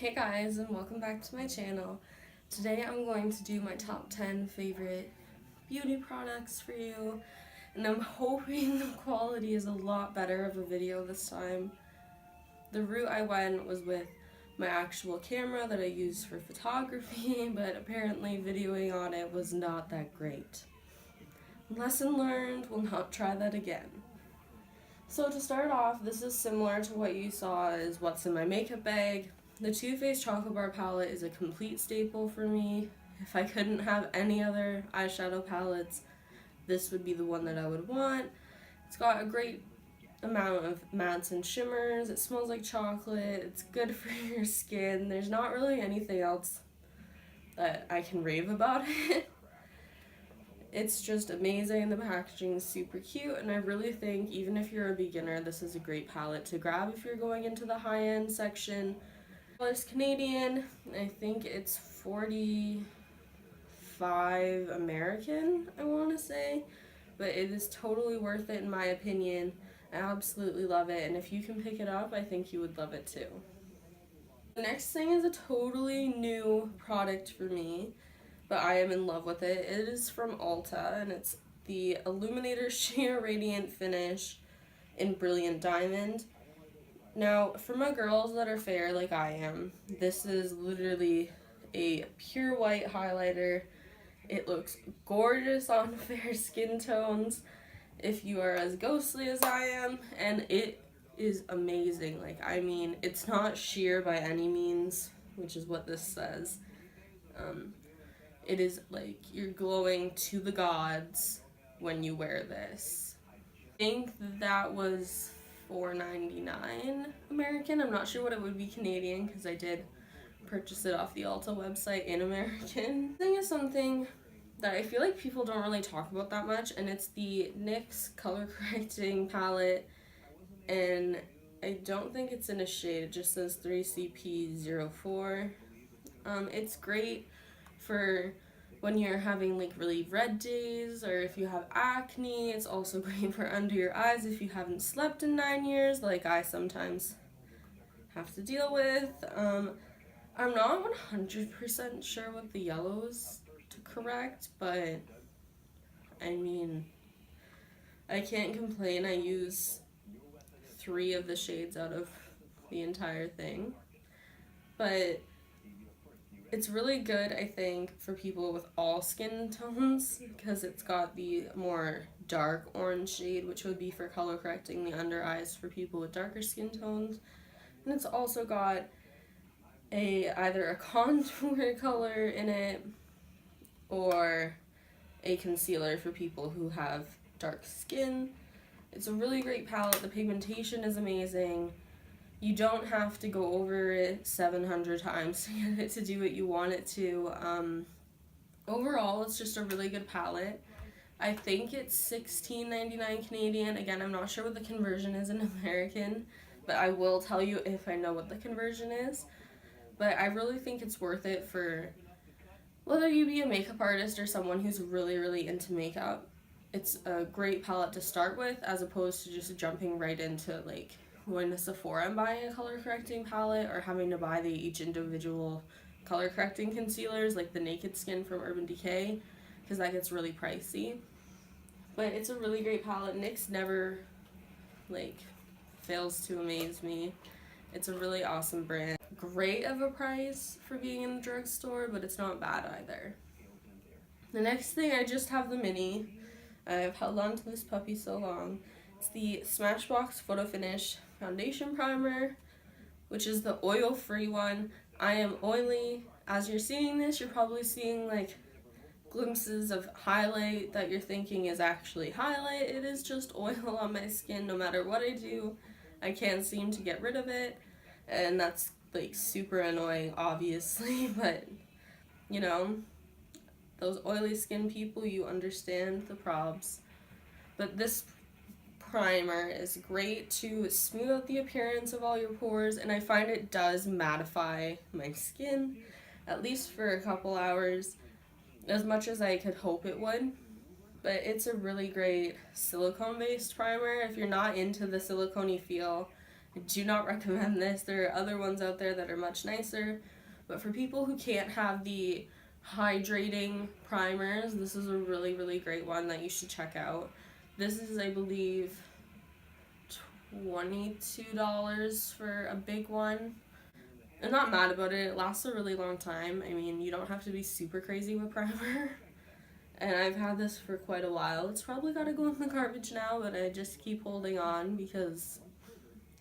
Hey guys, and welcome back to my channel. Today I'm going to do my top 10 favorite beauty products for you, and I'm hoping the quality is a lot better of a video this time. The route I went was with my actual camera that I use for photography, but apparently videoing on it was not that great. Lesson learned, will not try that again. So to start off, this is similar to what you saw as what's in my makeup bag. The Too Faced Chocolate Bar palette is a complete staple for me. If I couldn't have any other eyeshadow palettes, this would be the one that I would want. It's got a great amount of mattes and shimmers. It smells like chocolate. It's good for your skin. There's not really anything else that I can rave about it. It's just amazing. The packaging is super cute, and I really think even if you're a beginner, this is a great palette to grab if you're going into the high-end section. It's Canadian. I think it's $45 American, I want to say, but it is totally worth it in my opinion. I absolutely love it, and if you can pick it up, I think you would love it too. The next thing is a totally new product for me, but I am in love with it. It is from Ulta, and it's the Illuminator Sheer Radiant Finish in Brilliant Diamond. Now, for my girls that are fair like I am, this is literally a pure white highlighter. It looks gorgeous on fair skin tones if you are as ghostly as I am, and it is amazing. Like, I mean, it's not sheer by any means, which is what this says. It is like you're glowing to the gods when you wear this. I think that was $4.99 American. I'm not sure what it would be Canadian because I did purchase it off the Ulta website in American. Thing is something that I feel like people don't really talk about that much, and it's the NYX color correcting palette, and I don't think it's in a shade. It just says 3CP04. It's great for when you're having like really red days, or if you have acne. It's also great for under your eyes if you haven't slept in 9 years, like I sometimes have to deal with. I'm not 100% sure what the yellow is to correct, but I mean, I can't complain. I use 3 of the shades out of the entire thing, but it's really good, I think, for people with all skin tones because it's got the more dark orange shade, which would be for color correcting the under eyes for people with darker skin tones. And it's also got either a contour color in it or a concealer for people who have dark skin. It's a really great palette. The pigmentation is amazing. You don't have to go over it 700 times to get it to do what you want it to. Overall, it's just a really good palette. I think it's $16.99 Canadian. Again, I'm not sure what the conversion is in American, but I will tell you if I know what the conversion is. But I really think it's worth it for whether you be a makeup artist or someone who's really, really into makeup. It's a great palette to start with, as opposed to just jumping right into like going to Sephora and buying a color correcting palette, or having to buy each individual color correcting concealers like the Naked Skin from Urban Decay, because that gets really pricey. But it's a really great palette. NYX never like fails to amaze me. It's a really awesome brand. Great of a price for being in the drugstore, but it's not bad either. The next thing, I just have the mini. I've held on to this puppy so long. It's the Smashbox Photo Finish Foundation Primer, which is the oil-free one. I am oily. As you're seeing this, you're probably seeing like glimpses of highlight that you're thinking is actually highlight. It is just oil on my skin. No matter what I do, I can't seem to get rid of it, and that's like super annoying, obviously, but you know, those oily skin people, you understand the probs. But this primer is great to smooth out the appearance of all your pores, and I find it does mattify my skin, at least for a couple hours, as much as I could hope it would. But it's a really great silicone based primer. If you're not into the silicone-y feel, I do not recommend this. There are other ones out there that are much nicer, but for people who can't have the hydrating primers, this is a really, really great one that you should check out. This is, I believe, $22 for a big one. I'm not mad about it. It lasts a really long time. I mean, you don't have to be super crazy with primer. And I've had this for quite a while. It's probably got to go in the garbage now, but I just keep holding on because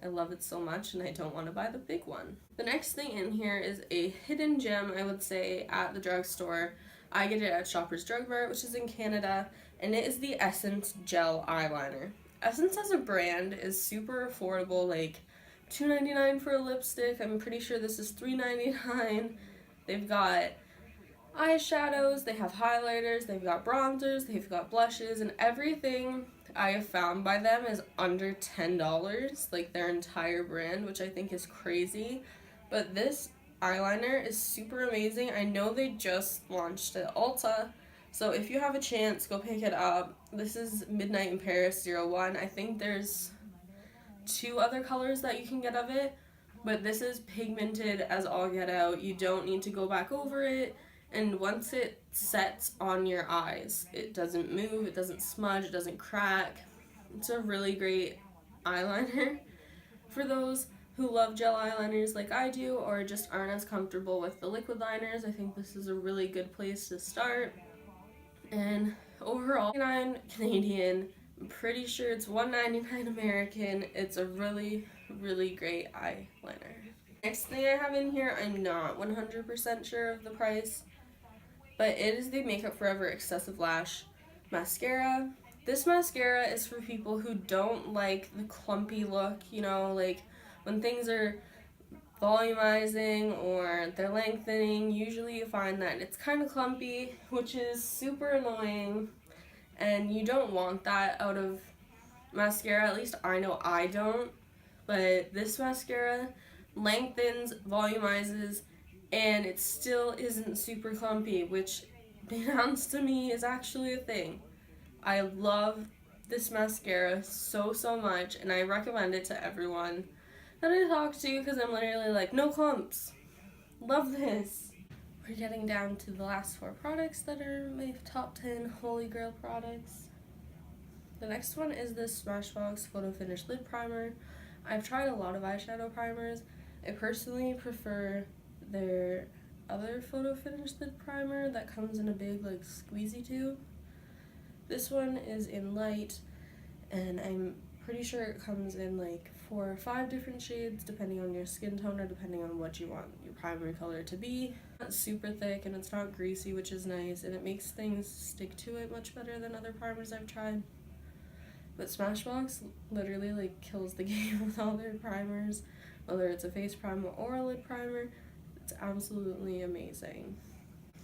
I love it so much and I don't want to buy the big one. The next thing in here is a hidden gem, I would say, at the drugstore. I get it at Shoppers Drug Mart, which is in Canada, and it is the Essence Gel Eyeliner. Essence as a brand is super affordable, like $2.99 for a lipstick. I'm pretty sure this is $3.99. They've got eyeshadows, they have highlighters, they've got bronzers, they've got blushes, and everything I have found by them is under $10, like their entire brand, which I think is crazy. But this eyeliner is super amazing. I know they just launched at Ulta, so if you have a chance, go pick it up. This is Midnight in Paris 01. I think there's 2 other colors that you can get of it, but this is pigmented as all get out. You don't need to go back over it, and once it sets on your eyes, it doesn't move, it doesn't smudge, it doesn't crack. It's a really great eyeliner for those who love gel eyeliners like I do, or just aren't as comfortable with the liquid liners. I think this is a really good place to start. And overall, $9 Canadian. I'm pretty sure it's $1.99 American. It's a really, really great eyeliner. Next thing I have in here, I'm not 100% sure of the price, but it is the Makeup Forever Excessive Lash Mascara. This mascara is for people who don't like the clumpy look, you know, like when things are volumizing or they're lengthening, usually you find that it's kind of clumpy, which is super annoying, and you don't want that out of mascara. At least I know I don't, but this mascara lengthens, volumizes, and it still isn't super clumpy, which, be honest to me, is actually a thing. I love this mascara so much, and I recommend it to everyone that I talk to because I'm literally like, no clumps. Love this. We're getting down to the last 4 products that are my top 10 holy grail products. The next one is this Smashbox Photo Finish Lid Primer. I've tried a lot of eyeshadow primers. I personally prefer their other Photo Finish Lid Primer that comes in a big like squeezy tube. This one is in light, and I'm pretty sure it comes in like 4 or 5 different shades depending on your skin tone or depending on what you want your primary color to be. It's not super thick and it's not greasy, which is nice, and it makes things stick to it much better than other primers I've tried. But Smashbox literally like kills the game with all their primers, whether it's a face primer or a lid primer. It's absolutely amazing.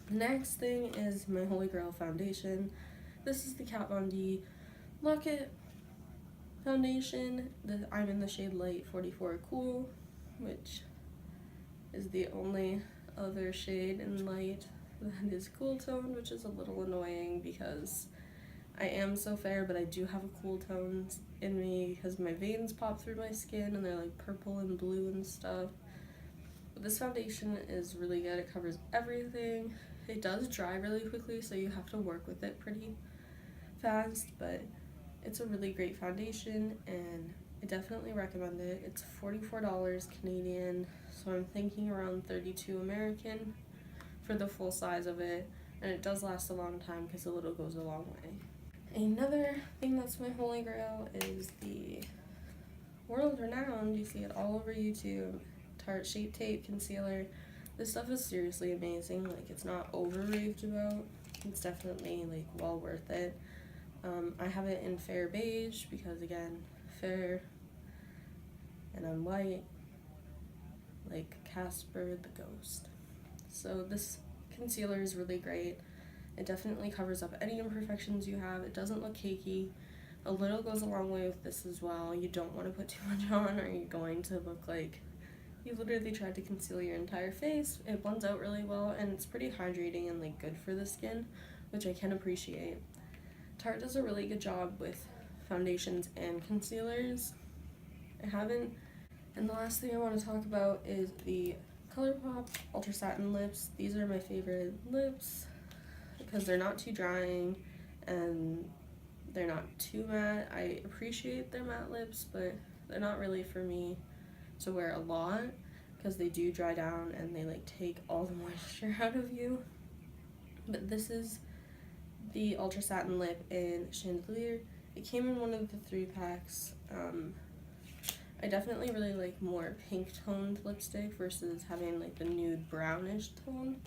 The next thing is my holy grail foundation. This is the Kat Von D Lock-It foundation. I'm in the shade Light 44 Cool, which is the only other shade in light that is cool toned, which is a little annoying because I am so fair, but I do have a cool tone in me because my veins pop through my skin and they're like purple and blue and stuff. But this foundation is really good. It covers everything. It does dry really quickly, so you have to work with it pretty fast, but it's a really great foundation and I definitely recommend it. It's $44 Canadian, so I'm thinking around $32 American for the full size of it, and it does last a long time because a little goes a long way. Another thing that's my holy grail is the world-renowned, you see it all over YouTube, Tarte Shape Tape Concealer. This stuff is seriously amazing. Like, it's not over-raved about. It's definitely like well worth it. I have it in fair beige because, again, fair, and I'm white, like Casper the Ghost. So this concealer is really great. It definitely covers up any imperfections you have. It doesn't look cakey. A little goes a long way with this as well. You don't want to put too much on or you're going to look like you literally tried to conceal your entire face. It blends out really well and it's pretty hydrating and like good for the skin, which I can appreciate. Tarte does a really good job with foundations and concealers. I haven't And the last thing I want to talk about is the ColourPop Ultra Satin Lips. These are my favorite lips because they're not too drying and they're not too matte. I appreciate their matte lips, but they're not really for me to wear a lot because they do dry down and they like take all the moisture out of you. But this is the Ultra Satin Lip in Chandelier. It came in one of the 3 packs. I definitely really like more pink toned lipstick versus having like the nude brownish tone.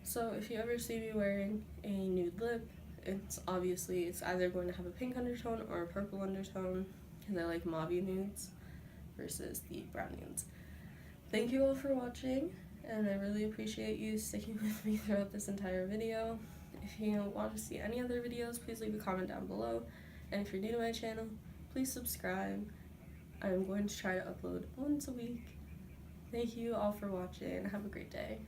So if you ever see me wearing a nude lip, it's either going to have a pink undertone or a purple undertone, because I like mauvey nudes versus the brown nudes. Thank you all for watching, and I really appreciate you sticking with me throughout this entire video. If you want to see any other videos, please leave a comment down below, and if you're new to my channel, please subscribe. I'm going to try to upload once a week. Thank you all for watching. Have a great day.